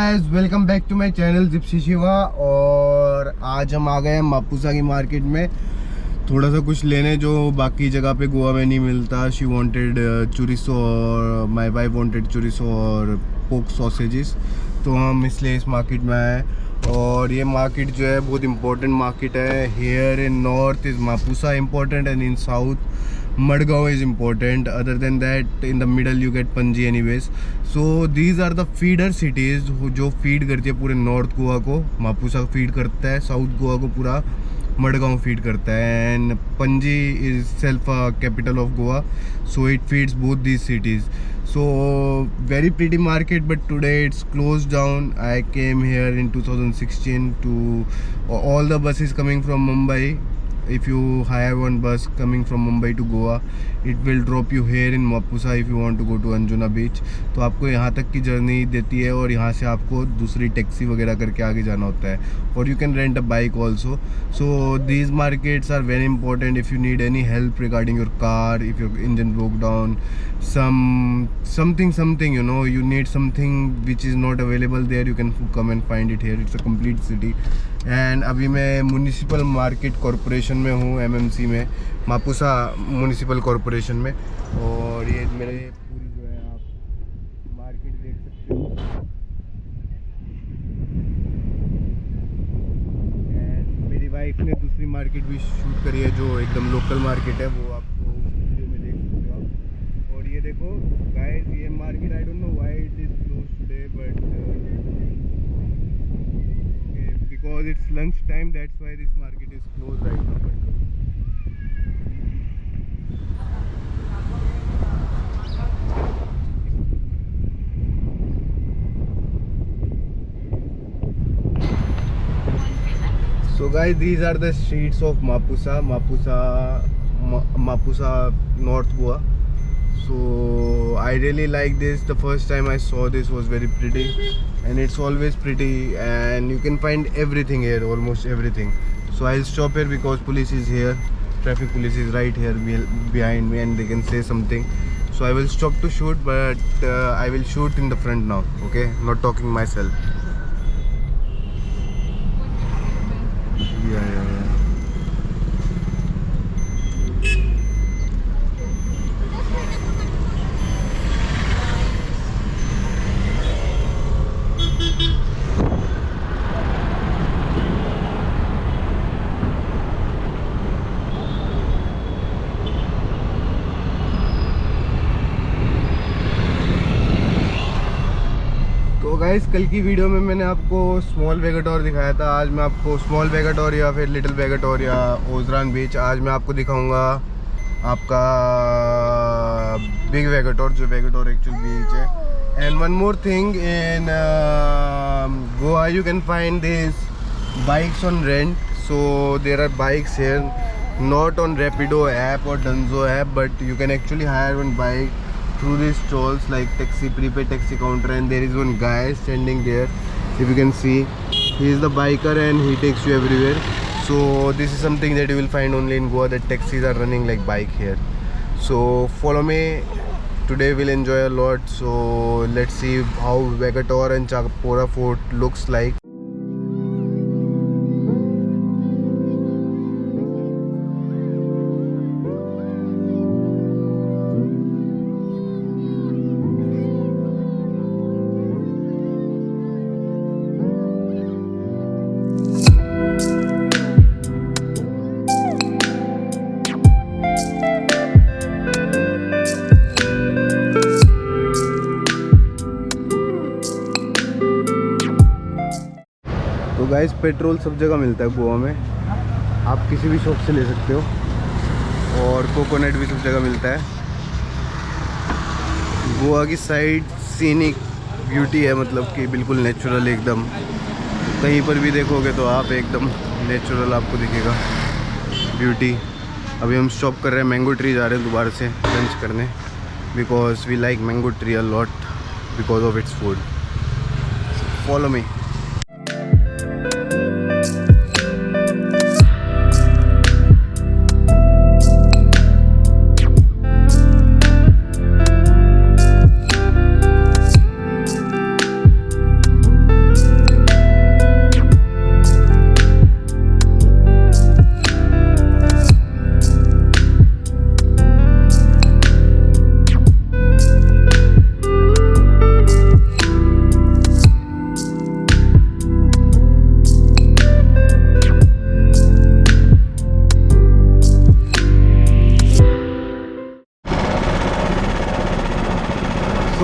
Guys, welcome back to my channel gypsy Shiva. और आज हम आ गए हैं मापुसा की मार्केट में थोड़ा सा कुछ लेने जो बाकी जगह पे गोवा में नहीं मिलता। शी वांटेड चूरिसो और माय वाइफ वांटेड चूरिसो और पोक सॉसेजेस, तो हम इसलिए इस मार्केट में आए। और ये मार्केट जो है बहुत इंपॉर्टेंट मार्केट है। Here in north is Mapusa important and in south Madgaon is important. Other than that, in the middle you get Panji anyways. So these are the feeder cities जो feed करती है पूरे north Goa को। Mapusa feed करता है south Goa को, पूरा Madgaon feed करता है। एंड पंजी is self capital of Goa, so it feeds both these cities. So very pretty market, but today it's closed down. I came here in 2016 to all the buses coming from Mumbai. If you hire one bus coming from Mumbai to Goa, it will drop you here in Mapusa if you want to go to Anjuna Beach. तो आपको यहाँ तक की journey देती है और यहाँ से आपको दूसरी टैक्सी वगैरह करके आगे जाना होता है। और you can rent a bike also. So these markets are very important if you need any help regarding your car, if your engine broke down, something you know, you need something which is not available there, you can come and find it here. It's a complete city. And अभी मैं municipal market corporation में हूँ, MMC में, Mapusa municipal corporation में। और ये मेरे पूरी जो है आप मार्केट देख सकते हो। एंड मेरी वाइफ ने दूसरी मार्केट भी शूट करी है जो एकदम लोकल मार्केट है, वो आपको वीडियो में देख सकते हो आप। और ये देखो गाइस, ये market I don't know why it is close today, but because it's lunch time, that's why this market is closed right now. So guys, these are the streets of Mapusa North Goa. So I really like this. The first time I saw this was very pretty, and it's always pretty, and you can find everything here, almost everything. So I'll stop here because police is here, traffic police is right here behind me, and they can say something. So I will stop to shoot, but I will shoot in the front now, okay, not talking myself. Yeah. तो guys, कल की video में मैंने आपको small Vagator दिखाया था। आज मैं आपको स्मॉल वेगाटोर या फिर लिटिल वेगाटोर या ओजरान बीच, आज मैं आपको दिखाऊंगा आपका बिग वेगाटोर, जो वेगाटोर एक्चुअल बीच है। And one more thing, in Goa you can find this bikes on rent. So there are bikes here, not on Rapido app और Dunzo app, but you can actually hire one bike through these stalls like taxi, prepaid taxi counter, and there is one guy standing there. If you can see, he is the biker and he takes you everywhere. So this is something that you will find only in Goa, that taxis are running like bike here. So follow me, today we'll enjoy a lot. So let's see how Vegator and Chakapora Fort looks like. तो guys, petrol सब जगह मिलता है गोवा में, आप किसी भी shop से ले सकते हो। और कोकोनट भी सब जगह मिलता है। गोवा की साइड सीनिक ब्यूटी है, मतलब कि बिल्कुल नेचुरल एकदम। कहीं पर भी देखोगे तो आप एकदम नेचुरल आपको दिखेगा ब्यूटी। अभी हम स्टॉप कर रहे हैं, मैंगो ट्री जा रहे हैं दोबारा से लंच करने, because we like mango tree a lot because of its food. Follow me.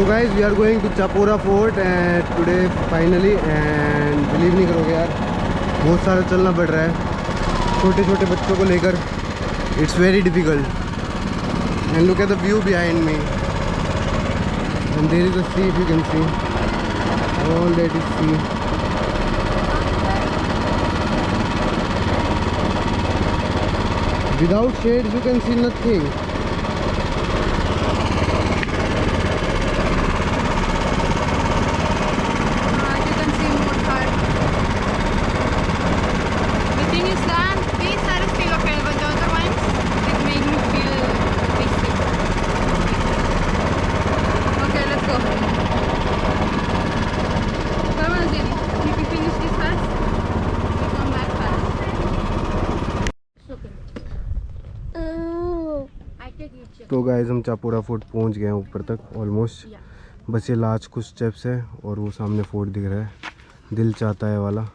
So guys, we are going to Chapora Fort and today finally, and believe नहीं करोगे यार, बहुत सारा चलना पड़ रहा है छोटे छोटे बच्चों को लेकर. It's very difficult. And look at the view behind me. And there is a sea, if you can see. All that is sea. Without shades, you can see nothing. तो गाइस हम चापोरा फोर्ट पहुंच गए हैं ऊपर तक almost. बस ये last कुछ स्टेप्स है और वो सामने फोर्ट दिख रहा है, दिल चाहता है वाला.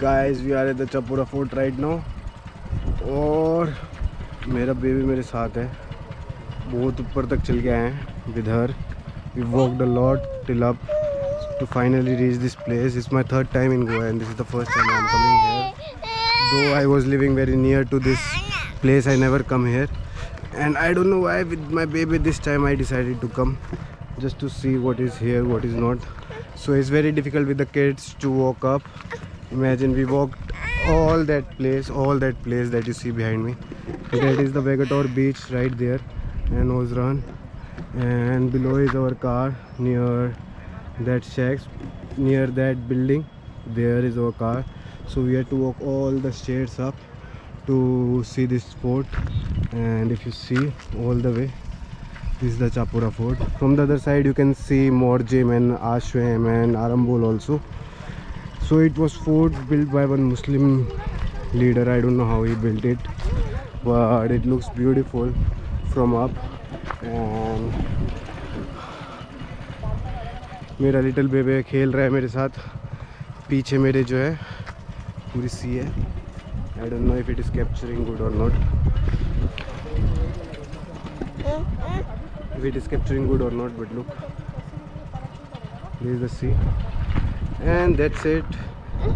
Guys, we are at the Chapora Fort right now. और मेरा बेबी मेरे साथ है. बहुत ऊपर तक चल के आए हैं with her. We walked a lot till up to finally reach this place. It's my third time in Goa and this is the first time I'm coming here. Though I was living very near to this place, I never come here. And I don't know why with my baby this time I decided to come just to see what is here, what is not. So it's very difficult with the kids to walk up. Imagine we walked all that place that you see behind me. That is the Vegator beach right there and Ozran, and below is our car. Near that shacks, near that building, there is our car. So we had to walk all the stairs up to see this fort. And if you see all the way, this is the Chapora Fort. From the other side you can see Morjim and Ashwem and Arambol also. So it was fort built by one Muslim leader. I don't know how he built it, but it looks beautiful from up. And मेरा little baby खेल रहा है मेरे साथ. पीछे मेरे जो है पूरी सी है. I don't know if it is capturing good or not. If it is capturing good or not, but look, this is the sea. And that's it.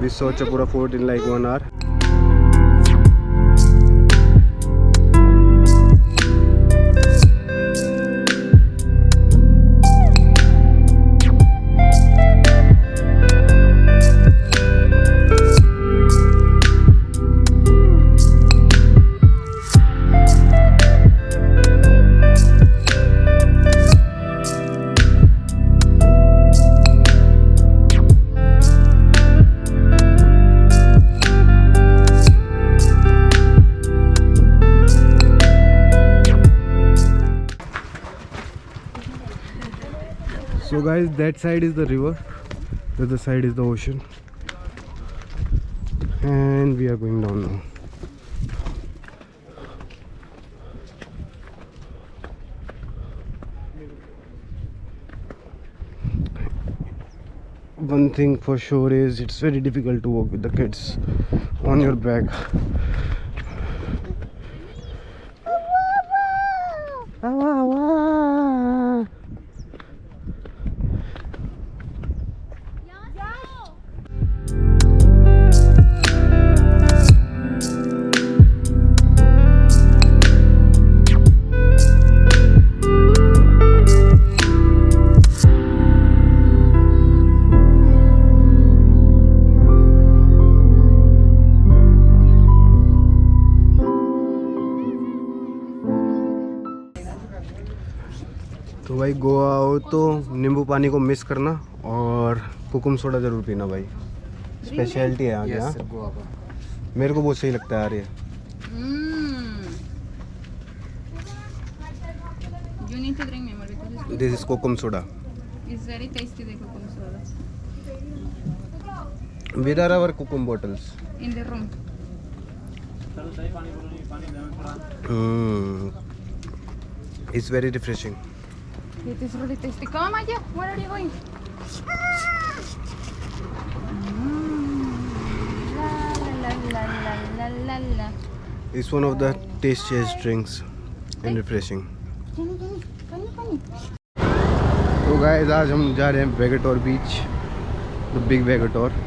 We saw Chapora Fort in like 1 hour. So guys, that side is the river, the other side is the ocean, and we are going down now. One thing for sure is it's very difficult to walk with the kids on your back. तो भाई गोवा आओ तो नींबू पानी को miss करना और कुकुम soda ज़रूर पीना भाई. स्पेशलिटी है यहाँ की. हाँ गोवा का मेरे को बहुत सही लगता है यार ये. You need to drink more because This is kokum soda. it's very tasty. The coconut soda Where are our kokum bottles? in the room. It's very refreshing. It is really tasty. Come, Maya. Where are you going? La la la la la la. It's one of the tastiest drinks and refreshing. Jenny, Jenny. तो guys आज हम जा रहे हैं वेगेटोर बीच, the big Vagator.